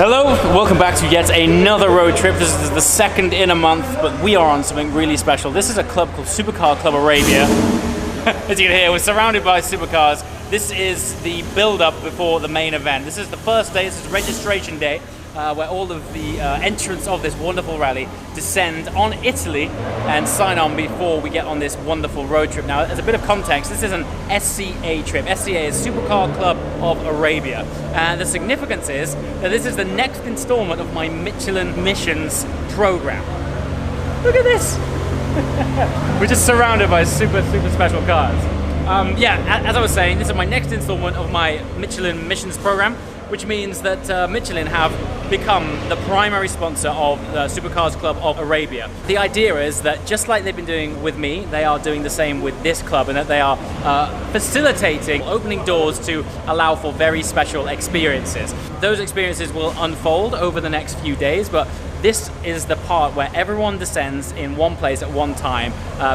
Hello, welcome back to yet another road trip. This is the second in a month, but we are on something really special. This is a club called Supercar Club Arabia. As you can hear, we're surrounded by supercars. This is the build-up before the main event. This is the first day, this is registration day, where all of the entrants of this wonderful rally descend on Italy and sign on before we get on this wonderful road trip. Now, as a bit of context, this is an SCA trip. SCA is Supercar Club of Arabia. And the significance is that this is the next installment of my Michelin Missions program. Look at this! We're just surrounded by super special cars. As I was saying, this is my next installment of my Michelin Missions program, which means that Michelin have become the primary sponsor of the Supercars Club of Arabia. The idea is that just like they've been doing with me, they are doing the same with this club, and that they are facilitating, opening doors to allow for very special experiences. Those experiences will unfold over the next few days, but this is the part where everyone descends in one place at one time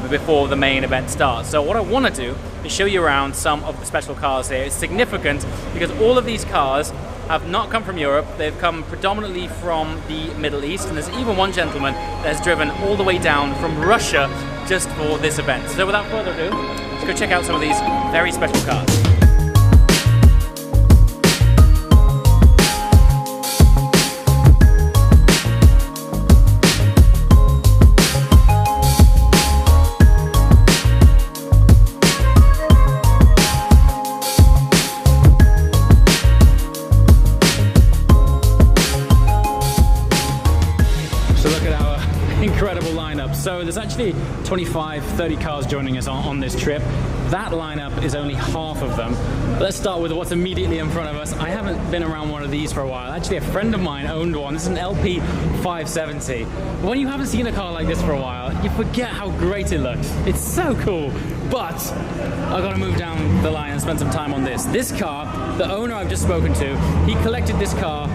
before the main event starts. So what I want to do is show you around some of the special cars here. It's significant because all of these cars have not come from Europe. They've come predominantly from the Middle East, and there's even one gentleman that has driven all the way down from Russia just for this event. So without further ado, let's go check out some of these very special cars. Incredible lineup. So there's actually 25-30 cars joining us on this trip. That lineup is only half of them. But let's start with what's immediately in front of us. I haven't been around one of these for a while. Actually, a friend of mine owned one. This is an LP 570. But when you haven't seen a car like this for a while, you forget how great it looks. It's so cool. But I've got to move down the line and spend some time on this. This car, the owner I've just spoken to, he collected this car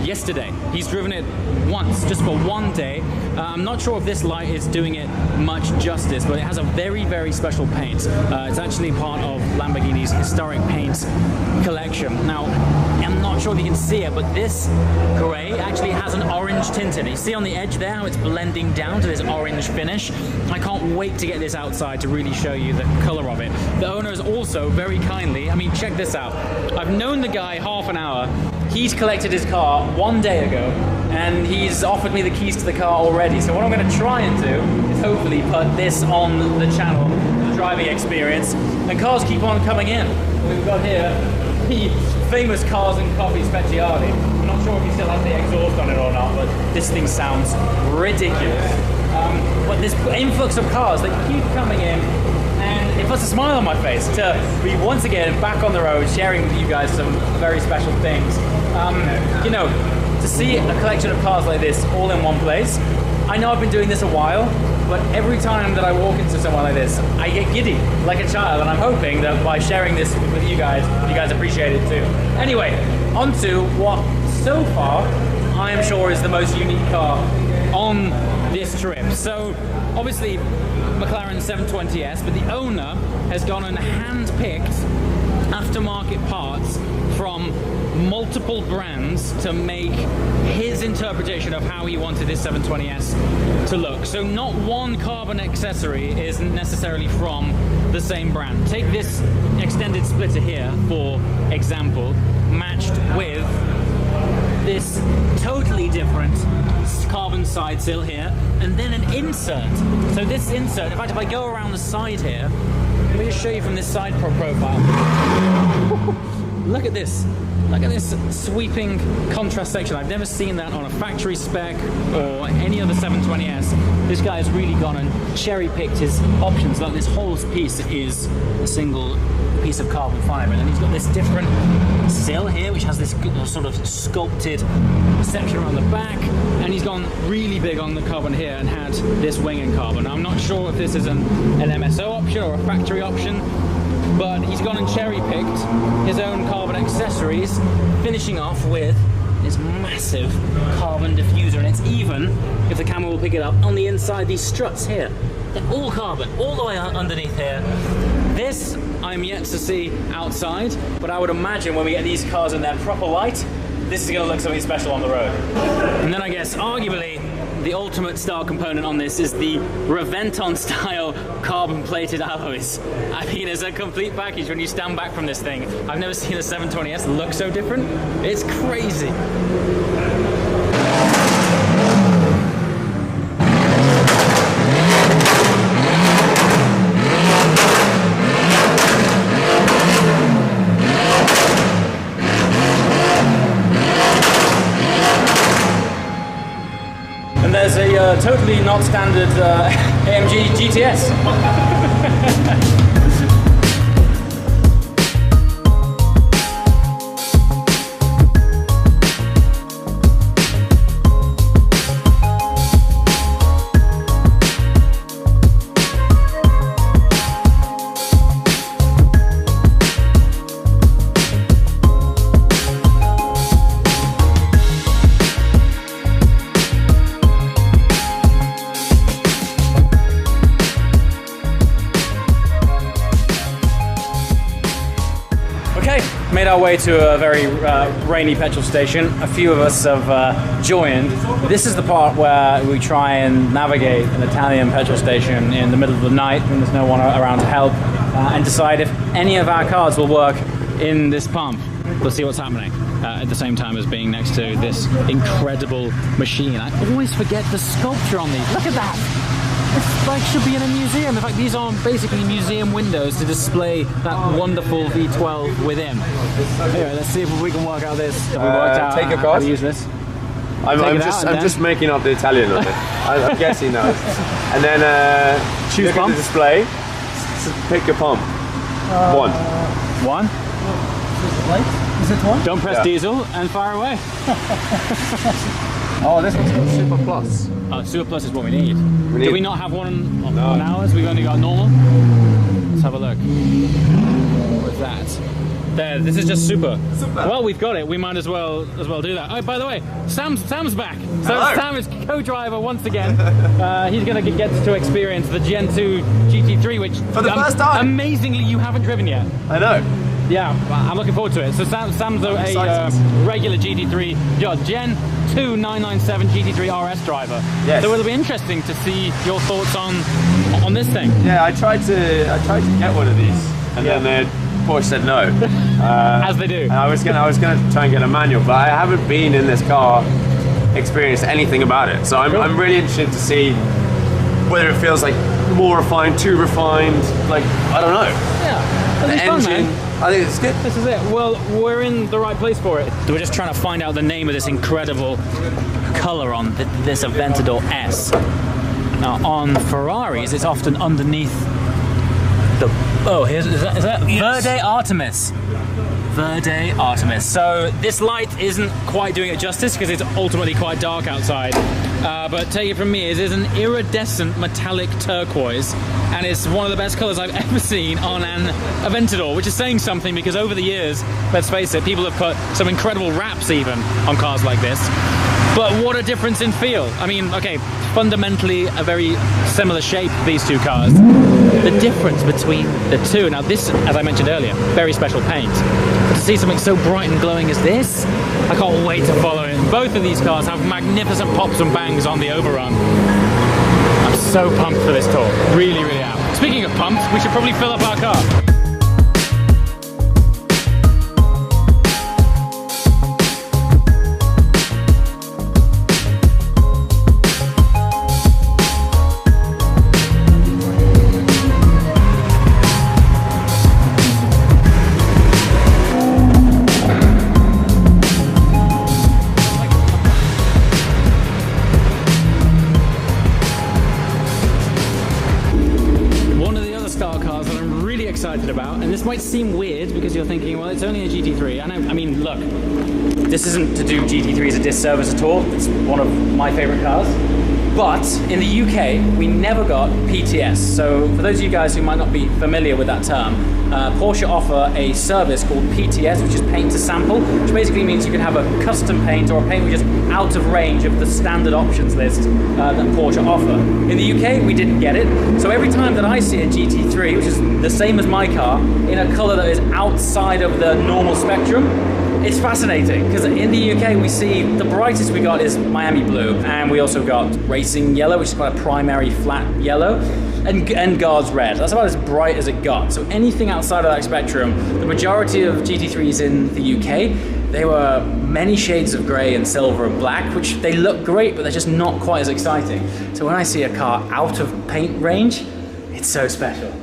yesterday. He's driven it once, just for one day. I'm not sure if this light is doing it much justice, but it has a very special paint. It's actually part of Lamborghini's historic paints collection. Now, I'm not sure if you can see it, but this grey actually has an orange tint in it. You see on the edge there how it's blending down to this orange finish? I can't wait to get this outside to really show you the colour of it. The owner is also very kindly, I mean, check this out. I've known the guy half an hour. He's collected his car one day ago, and he's offered me the keys to the car already. So what I'm going to try and do is hopefully put this on the channel, the driving experience, and cars keep on coming in. We've got here the famous Cars and Coffee Speciale. I'm not sure if he still has the exhaust on it or not, but this thing sounds ridiculous. But this influx of cars, they keep coming in, and it puts a smile on my face to be once again back on the road, sharing with you guys some very special things. You know, to see a collection of cars like this all in one place. I know I've been doing this a while, but every time that I walk into somewhere like this, I get giddy like a child, and I'm hoping that by sharing this with you guys appreciate it too. Anyway, on to what so far I am sure is the most unique car on this trip. So obviously McLaren 720S, but the owner has gone and hand-picked aftermarket parts from multiple brands to make his interpretation of how he wanted this 720S to look. So not one carbon accessory is necessarily from the same brand. Take this extended splitter here, for example, matched with this totally different carbon side sill here, and then an insert. So this insert, in fact, if I go around the side here, let me just show you from this side profile. Look at this. Look at this sweeping contrast section. I've never seen that on a factory spec or any other 720S. This guy has really gone and cherry-picked his options. Like, this whole piece is a single piece of carbon fiber, and then he's got this different sill here, which has this sort of sculpted section around the back, and he's gone really big on the carbon here and had this wing in carbon. I'm not sure if this is an MSO option or a factory option, but he's gone and cherry-picked his own carbon accessories, finishing off with this massive carbon diffuser. And it's even, if the camera will pick it up, on the inside, these struts here. They're all carbon, all the way underneath here. This I'm yet to see outside, but I would imagine when we get these cars in their proper light, this is going to look something special on the road. And then I guess, arguably, the ultimate style component on this is the Reventon style carbon-plated alloys. I mean, it's a complete package when you stand back from this thing. I've never seen a 720S look so different. It's crazy. There's a totally not standard AMG GTS. Made our way to a very rainy petrol station. A few of us have joined. This is the part where we try and navigate an Italian petrol station in the middle of the night when there's no one around to help and decide if any of our cars will work in this pump. We'll see what's happening at the same time as being next to this incredible machine. I always forget the sculpture on these. Look at that! This like should be in a museum. In fact, these are basically museum windows to display that wonderful V12 within. Anyway, let's see if we can work out this. Have we worked out take a how card. to use this? I'm just making up the Italian on it. I'm guessing now. And then choose look pump. At the display. Pick your pump. One. One. Is it one? Don't press diesel and fire away. Oh, this one's got Super Plus. Super Plus is what we need. Do we not have one on ours? We've only got normal. Let's have a look. What's that? There, this is just super. Well, we've got it. We might as well do that. Oh, by the way, Sam's back. So Hello. Sam is co-driver once again. He's going to get to experience the Gen 2 GT3, which for the first time. Amazingly, you haven't driven yet. I know. Yeah, I'm looking forward to it. So Sam's a regular GT3, Gen 2 997 GT3 RS driver. Yes. So it'll be interesting to see your thoughts on this thing. Yeah, I tried to get one of these, and then Porsche said no. As they do. And I was gonna try and get a manual, but I haven't been in this car, experienced anything about it. So I'm really interested to see whether it feels like more refined, too refined. Like I don't know. Yeah. The engine, I think it's good. This is it. Well, we're in the right place for it. We're just trying to find out the name of this incredible color on this Aventador S. Now, on Ferraris, it's often underneath the... Oh, is that yes. Verde Artemis. Verde Artemis. So this light isn't quite doing it justice because it's ultimately quite dark outside. But take it from me, it is an iridescent metallic turquoise, and it's one of the best colors I've ever seen on an Aventador, which is saying something because over the years, let's face it, people have put some incredible wraps even on cars like this. But what a difference in feel. I mean, okay, fundamentally a very similar shape, these two cars. The difference between the two, now this, as I mentioned earlier, very special paint. But to see something so bright and glowing as this, I can't wait to follow it. Both of these cars have magnificent pops and bangs on the overrun. I'm so pumped for this tour, really, really am. Speaking of pumped, we should probably fill up our car. About, and this might seem weird because you're thinking, well, it's only a GT3. I mean, look, this isn't to do GT3s a disservice at all. It's one of my favorite cars. But in the UK, we never got PTS. So for those of you guys who might not be familiar with that term, Porsche offer a service called PTS, which is paint to sample, which basically means you can have a custom paint or a paint which is out of range of the standard options list that Porsche offer. In the UK, we didn't get it. So every time that I see a GT3, which is the same as my car, in a color that is outside of the normal spectrum, It's fascinating because in the UK we see the brightest we got is Miami blue, and we also got racing yellow, which is quite a primary flat yellow, and Guards red. That's about as bright as it got. So anything outside of that spectrum, the majority of GT3s in the UK, they were many shades of grey and silver and black, which they look great, but they're just not quite as exciting. So when I see a car out of paint range, it's so special.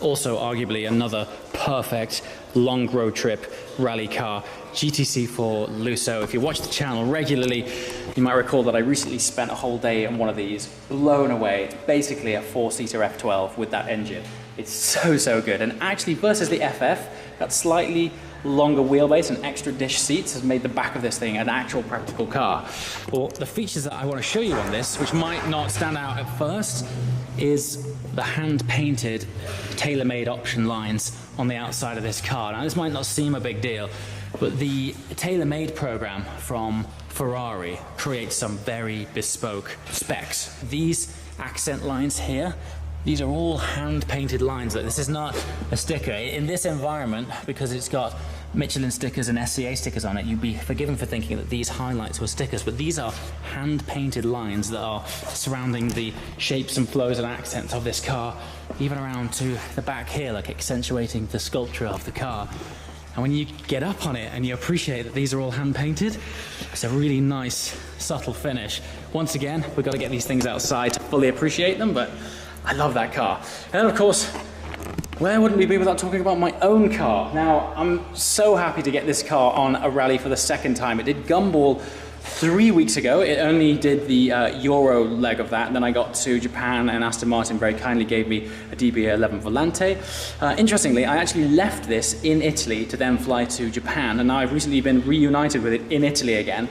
Also, arguably, another perfect long road trip rally car, GTC4 Lusso. If you watch the channel regularly, you might recall that I recently spent a whole day on one of these, blown away. It's basically a 4-seater F12 with that engine. It's so good. And actually, versus the FF, that slightly longer wheelbase and extra dish seats has made the back of this thing an actual practical car. Well, the features that I want to show you on this, which might not stand out at first, is the hand-painted, tailor-made option lines on the outside of this car. Now, this might not seem a big deal, but the tailor-made program from Ferrari creates some very bespoke specs. These accent lines here, these are all hand-painted lines. This is not a sticker. In this environment, because it's got Michelin stickers and SCA stickers on it, you'd be forgiven for thinking that these highlights were stickers, but these are hand-painted lines that are surrounding the shapes and flows and accents of this car, even around to the back here, like accentuating the sculpture of the car. And when you get up on it and you appreciate that these are all hand-painted, it's a really nice, subtle finish. Once again, we've got to get these things outside to fully appreciate them, but I love that car. And then, of course, where wouldn't we be without talking about my own car? Now, I'm so happy to get this car on a rally for the second time. It did Gumball 3 weeks ago. It only did the Euro leg of that, and then I got to Japan, and Aston Martin very kindly gave me a DB11 Volante. Interestingly, I actually left this in Italy to then fly to Japan, and now I've recently been reunited with it in Italy again.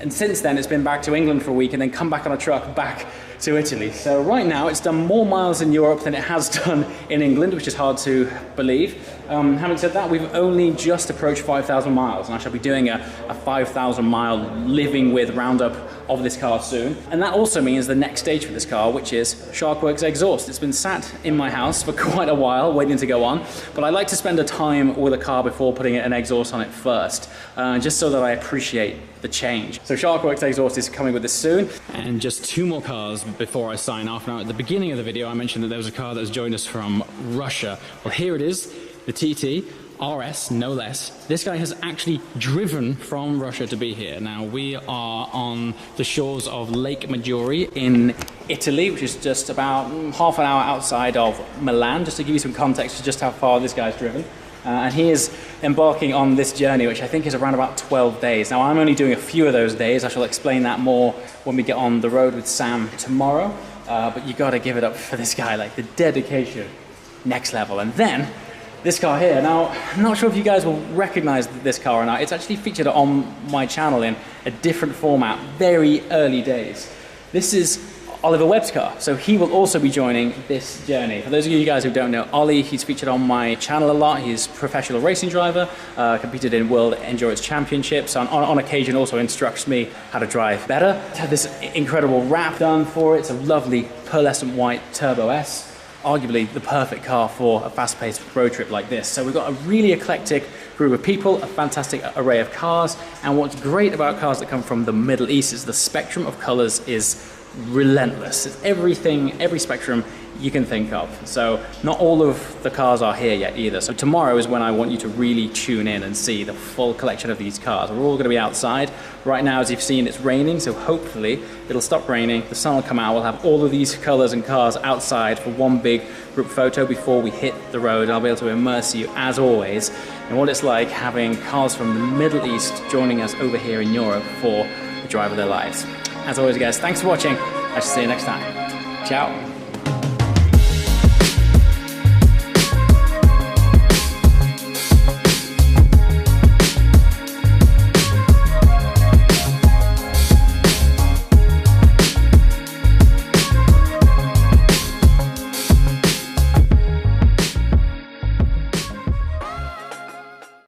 And since then, it's been back to England for a week and then come back on a truck back to Italy. So right now, it's done more miles in Europe than it has done in England, which is hard to believe. Having said that, we've only just approached 5,000 miles, and I shall be doing a 5,000 mile living with roundup of this car soon. And that also means the next stage for this car, which is Sharkworks exhaust. It's been sat in my house for quite a while, waiting to go on, but I like to spend a time with a car before putting an exhaust on it first, just so that I appreciate the change. So Sharkworks exhaust is coming with this soon. And just 2 more cars before I sign off. Now, at the beginning of the video, I mentioned that there was a car that has joined us from Russia. Well, here it is, the TT RS, no less. This guy has actually driven from Russia to be here. Now, we are on the shores of Lake Maggiore in Italy, which is just about half an hour outside of Milan, just to give you some context to just how far this guy's driven. And he is embarking on this journey, which I think is around about 12 days. Now, I'm only doing a few of those days. I shall explain that more when we get on the road with Sam tomorrow. But you got to give it up for this guy, like the dedication, next level. And then this car here. Now, I'm not sure if you guys will recognize this car or not. It's actually featured on my channel in a different format, very early days. This is Oliver Webb's car, so he will also be joining this journey. For those of you guys who don't know Ollie, he's featured on my channel a lot. He's a professional racing driver, competed in World Endurance Championships, on occasion also instructs me how to drive better. Had this incredible wrap done for it. It's a lovely pearlescent white Turbo S, arguably the perfect car for a fast-paced road trip like this. So we've got a really eclectic group of people, a fantastic array of cars, and what's great about cars that come from the Middle East is the spectrum of colors is relentless. It's everything, every spectrum you can think of. So not all of the cars are here yet either. So tomorrow is when I want you to really tune in and see the full collection of these cars. We're all going to be outside. Right now, as you've seen, it's raining, so hopefully it'll stop raining, the sun will come out, we'll have all of these colors and cars outside for one big group photo before we hit the road. I'll be able to immerse you, as always, in what it's like having cars from the Middle East joining us over here in Europe for the drive of their lives. As always, guys, thanks for watching. I shall see you next time. Ciao.